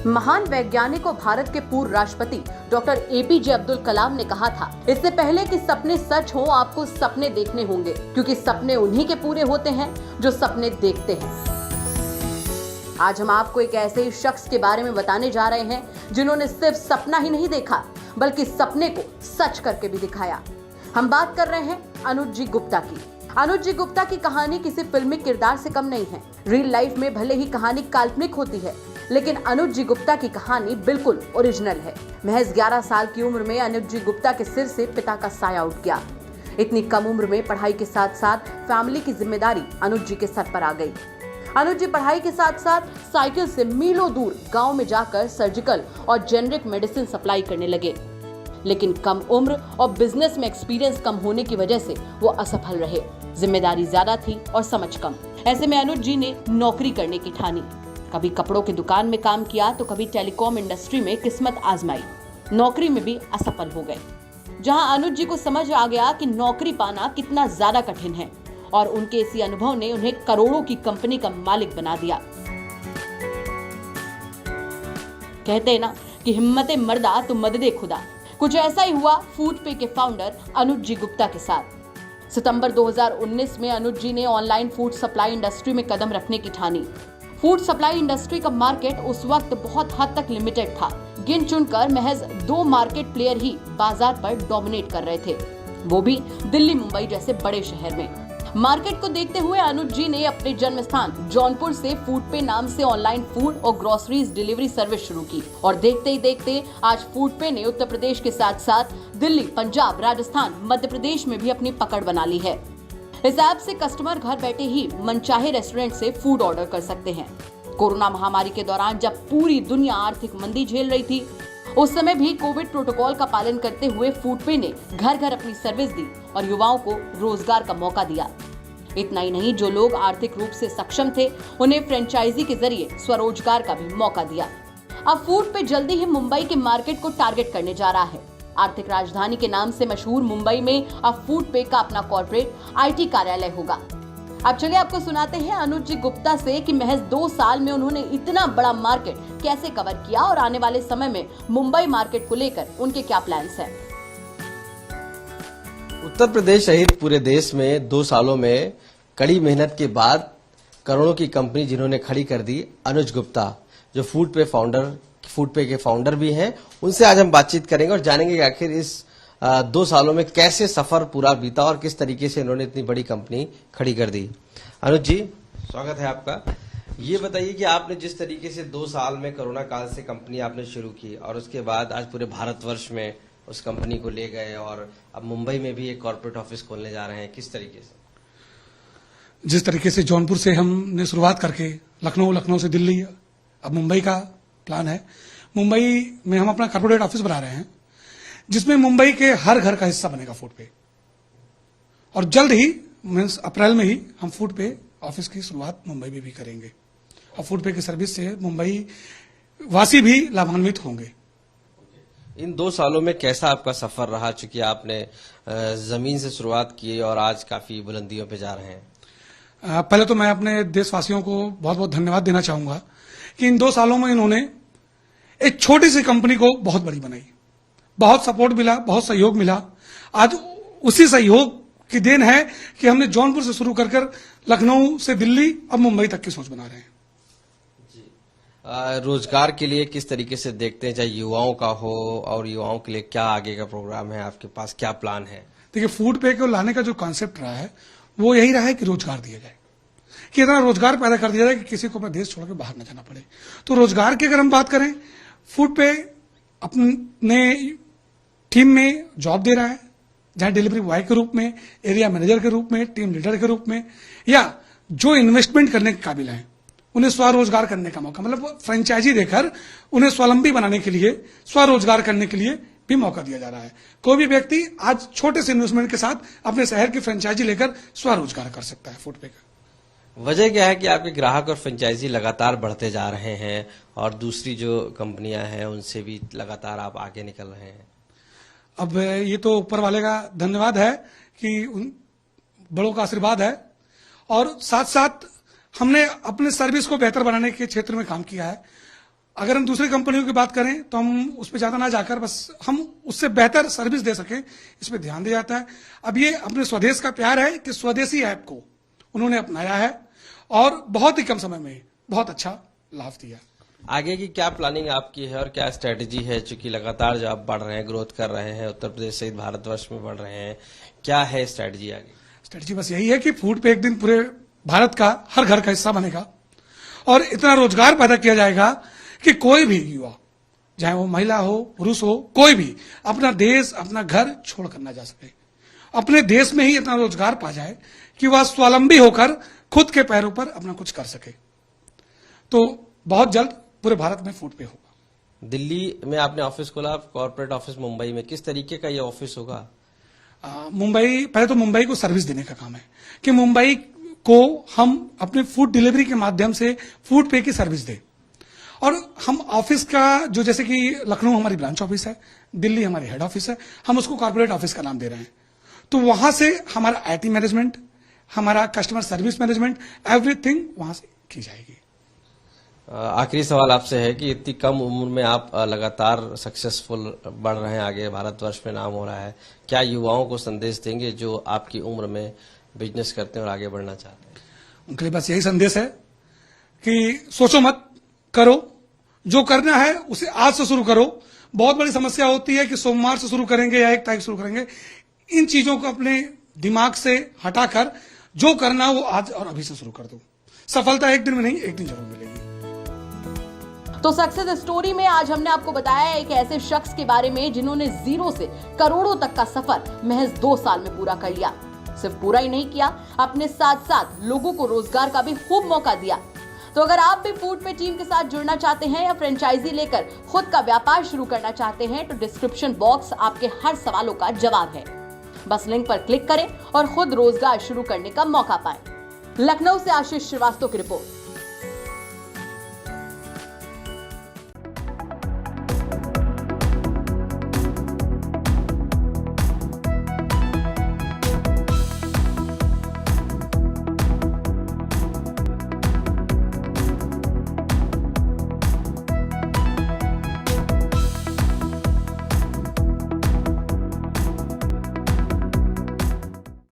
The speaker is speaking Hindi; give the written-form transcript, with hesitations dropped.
महान वैज्ञानिक और भारत के पूर्व राष्ट्रपति डॉक्टर एपीजे अब्दुल कलाम ने कहा था, इससे पहले कि सपने सच हो आपको सपने देखने होंगे, क्योंकि सपने उन्हीं के पूरे होते हैं जो सपने देखते हैं। आज हम आपको एक ऐसे ही शख्स के बारे में बताने जा रहे हैं जिन्होंने सिर्फ सपना ही नहीं देखा बल्कि सपने को सच करके भी दिखाया। हम बात कर रहे हैं अनुज जी गुप्ता की। अनुज जी गुप्ता की कहानी किसी फिल्मी किरदार से कम नहीं है। रियल लाइफ में भले ही कहानी काल्पनिक होती है, लेकिन अनुज जी गुप्ता की कहानी बिल्कुल ओरिजिनल है। महज 11 साल की उम्र में अनुज जी गुप्ता के सिर से पिता का साया उठ गया। इतनी कम उम्र में पढ़ाई के साथ साथ फैमिली की जिम्मेदारी अनुज जी के सर पर आ गई। अनुज जी पढ़ाई के साथ साथ साइकिल से मीलों दूर गांव में जाकर सर्जिकल और जेनरिक मेडिसिन सप्लाई करने लगे, लेकिन कम उम्र और बिजनेस में एक्सपीरियंस कम होने की वजह से वो असफल रहे। जिम्मेदारी ज्यादा थी और समझ कम। ऐसे में अनुज जी ने नौकरी करने की ठानी। कभी कपड़ों की दुकान में काम किया तो कभी टेलीकॉम इंडस्ट्री में किस्मत आजमाई। नौकरी में भी असफल हो गए, जहां अनुज जी को समझ आ गया कि नौकरी पाना कितना ज्यादा कठिन है, और उनके इसी अनुभव ने उन्हें करोड़ों की कंपनी का मालिक बना दिया। कहते हैं ना कि हिम्मते मर्दा तो मददे खुदा। कुछ ऐसा ही हुआ फूडपे के फाउंडर अनुज जी गुप्ता के साथ। सितंबर 2019 में अनुज जी ने ऑनलाइन फूड सप्लाई इंडस्ट्री में कदम रखने की ठानी। फूड सप्लाई इंडस्ट्री का मार्केट उस वक्त बहुत हद तक लिमिटेड था। गिन चुनकर महज 2 मार्केट प्लेयर ही बाजार पर डोमिनेट कर रहे थे, वो भी दिल्ली मुंबई जैसे बड़े शहर में। मार्केट को देखते हुए अनुज जी ने अपने जन्म स्थान जौनपुर से फूडपे नाम से ऑनलाइन फूड और ग्रोसरीज डिलीवरी सर्विस शुरू की, और देखते ही देखते आज फूडपे ने उत्तर प्रदेश के साथ साथ दिल्ली, पंजाब, राजस्थान, मध्य प्रदेश में भी अपनी पकड़ बना ली है। इस ऐप से कस्टमर घर बैठे ही मनचाहे रेस्टोरेंट से फूड ऑर्डर कर सकते हैं। कोरोना महामारी के दौरान जब पूरी दुनिया आर्थिक मंदी झेल रही थी, उस समय भी कोविड प्रोटोकॉल का पालन करते हुए फूडपे ने घर घर अपनी सर्विस दी और युवाओं को रोजगार का मौका दिया। इतना ही नहीं, जो लोग आर्थिक रूप से सक्षम थे उन्हें फ्रेंचाइजी के जरिए स्वरोजगार का भी मौका दिया। अब फूडपे जल्दी ही मुंबई के मार्केट को टारगेट करने जा रहा है। आर्थिक राजधानी के नाम से मशहूर मुंबई में अब फूडपे का अपना कॉर्पोरेट आईटी कार्यालय होगा। अब चलिए आपको सुनाते हैं अनुज जी गुप्ता से कि महज 2 साल में उन्होंने इतना बड़ा मार्केट कैसे कवर किया और आने वाले समय में मुंबई मार्केट को लेकर उनके क्या प्लान्स हैं। उत्तर प्रदेश सहित पूरे देश में 2 सालों में कड़ी मेहनत के बाद करोड़ों की कंपनी जिन्होंने खड़ी कर दी, अनुज गुप्ता जो फूडपे के फाउंडर भी हैं, उनसे आज हम बातचीत करेंगे और जानेंगे कि आखिर इस 2 सालों में कैसे सफर पूरा बीता और किस तरीके से इन्होंने इतनी बड़ी कंपनी खड़ी कर दी। अनुज जी, स्वागत है आपका। ये बताइए कि आपने जिस तरीके से 2 साल में कोरोना काल से कंपनी आपने शुरू की और उसके बाद आज पूरे भारतवर्ष में उस कंपनी को ले गए और अब मुंबई में भी एक कॉर्पोरेट ऑफिस खोलने जा रहे हैं, किस तरीके से? जिस तरीके से जौनपुर से हमने शुरुआत करके लखनऊ से दिल्ली, अब मुंबई का प्लान है। मुंबई में हम अपना कॉर्पोरेट ऑफिस बना रहे हैं, जिसमें मुंबई के हर घर का हिस्सा बनेगा फूडपे, और जल्द ही मींस अप्रैल में ही हम फूडपे ऑफिस की शुरुआत मुंबई में भी करेंगे, और फूडपे की सर्विस से मुंबई वासी भी लाभान्वित होंगे। इन 2 सालों में कैसा आपका सफर रहा, चूंकि आपने जमीन से शुरुआत की और आज काफी बुलंदियों पे जा रहे हैं? पहले तो मैं अपने देशवासियों को बहुत बहुत धन्यवाद देना चाहूंगा कि इन 2 सालों में इन्होंने एक छोटी सी कंपनी को बहुत बड़ी बनाई। बहुत सपोर्ट मिला, बहुत सहयोग मिला। आज उसी सहयोग की देन है कि हमने जौनपुर से शुरू कर लखनऊ से दिल्ली, अब मुंबई तक की सोच बना रहे हैं। रोजगार के लिए किस तरीके से देखते हैं, चाहे युवाओं का हो, और युवाओं के लिए क्या आगे का प्रोग्राम है आपके पास, क्या प्लान है? देखिए, फूडपे को लाने का जो कॉन्सेप्ट रहा है वो यही रहा है कि रोजगार दिया जाए, कि इतना रोजगार पैदा कर दिया जाए कि किसी को अपना देश छोड़कर बाहर न जाना पड़े। तो रोजगार की अगर हम बात करें, फूडपे अपने टीम में जॉब दे रहा है, जहां डिलीवरी बॉय के रूप में, एरिया मैनेजर के रूप में, टीम लीडर के रूप में, या जो इन्वेस्टमेंट करने के काबिल हैं उन्हें स्वरोजगार करने का मौका, मतलब फ्रेंचाइजी देकर उन्हें स्वावलंबी बनाने के लिए, स्वरोजगार करने के लिए भी मौका दिया जा रहा है। कोई भी व्यक्ति आज छोटे से इन्वेस्टमेंट के साथ अपने शहर की फ्रेंचाइजी लेकर स्वरोजगार कर सकता है फूडपे का। वजह क्या है कि आपके ग्राहक और फ्रेंचाइजी लगातार बढ़ते जा रहे हैं और दूसरी जो कंपनियां हैं उनसे भी लगातार आप आगे निकल रहे हैं? अब ये तो ऊपर वाले का धन्यवाद है कि उन बड़ों का आशीर्वाद है, और साथ साथ हमने अपने सर्विस को बेहतर बनाने के क्षेत्र में काम किया है। अगर हम दूसरी कंपनियों की बात करें तो हम उस पर ज्यादा ना जाकर बस हम उससे बेहतर सर्विस दे सकें, इस पर ध्यान दिया जाता है। अब ये अपने स्वदेश का प्यार है कि स्वदेशी ऐप को उन्होंने अपनाया है और बहुत ही कम समय में बहुत अच्छा लाभ दिया। आगे की क्या प्लानिंग आपकी है और क्या स्ट्रेटेजी है, चूंकि लगातार जो आप बढ़ रहे हैं, ग्रोथ कर रहे हैं, उत्तर प्रदेश सहित भारतवर्ष में बढ़ रहे हैं, क्या है स्ट्रेटेजी आगे? स्ट्रेटेजी बस यही है कि फूड पे एक दिन पूरे भारत का हर घर का हिस्सा बनेगा और इतना रोजगार पैदा किया जाएगा कि कोई भी युवा, चाहे वो महिला हो पुरुष हो, कोई भी अपना देश अपना घर छोड़ कर ना जा सके, अपने देश में ही इतना रोजगार पा जाए कि वह स्वावलंबी होकर खुद के पैरों पर अपना कुछ कर सके। तो बहुत जल्द पूरे भारत में फूड पे होगा। दिल्ली में आपने ऑफिस खोला, कॉर्पोरेट ऑफिस मुंबई में, किस तरीके का ये ऑफिस होगा? मुंबई, पहले तो मुंबई को सर्विस देने का काम है कि मुंबई को हम अपने फूड डिलीवरी के माध्यम से फूड पे की सर्विस दें। और हम ऑफिस का जो, जैसे कि लखनऊ हमारी ब्रांच ऑफिस है, दिल्ली हमारी हेड ऑफिस है, हम उसको कॉर्पोरेट ऑफिस का नाम दे रहे हैं। तो वहां से हमारा आईटी मैनेजमेंट, हमारा कस्टमर सर्विस मैनेजमेंट, एवरीथिंग वहां से की जाएगी। आखिरी सवाल आपसे है कि इतनी कम उम्र में आप लगातार सक्सेसफुल बढ़ रहे हैं, आगे भारतवर्ष में नाम हो रहा है, क्या युवाओं को संदेश देंगे जो आपकी उम्र में बिजनेस करते हैं और आगे बढ़ना चाहते हैं? उनके लिए बस यही संदेश है कि सोचो मत, करो, जो करना है उसे आज से शुरू करो। बहुत बड़ी समस्या होती है कि सोमवार से शुरू करेंगे या 1 तारीख शुरू करेंगे। इन चीजों को अपने दिमाग से हटाकर जो करना वो आज और अभी से शुरू कर दो। सफलता एक दिन में नहीं, एक दिन जरूर मिलेगी। तो सक्सेस स्टोरी में आज हमने आपको बताया एक ऐसे शख्स के बारे में जिन्होंने जीरो से करोड़ों तक का सफर महज 2 साल में पूरा कर लिया। सिर्फ पूरा ही नहीं किया, अपने साथ साथ लोगों को रोजगार का भी खूब मौका दिया। तो अगर आप भी फूड पे टीम के साथ जुड़ना चाहते हैं या फ्रेंचाइजी लेकर खुद का व्यापार शुरू करना चाहते हैं तो डिस्क्रिप्शन बॉक्स आपके हर सवालों का जवाब है। बस लिंक पर क्लिक करें और खुद रोजगार शुरू करने का मौका पाएं। लखनऊ से आशीष श्रीवास्तव की रिपोर्ट।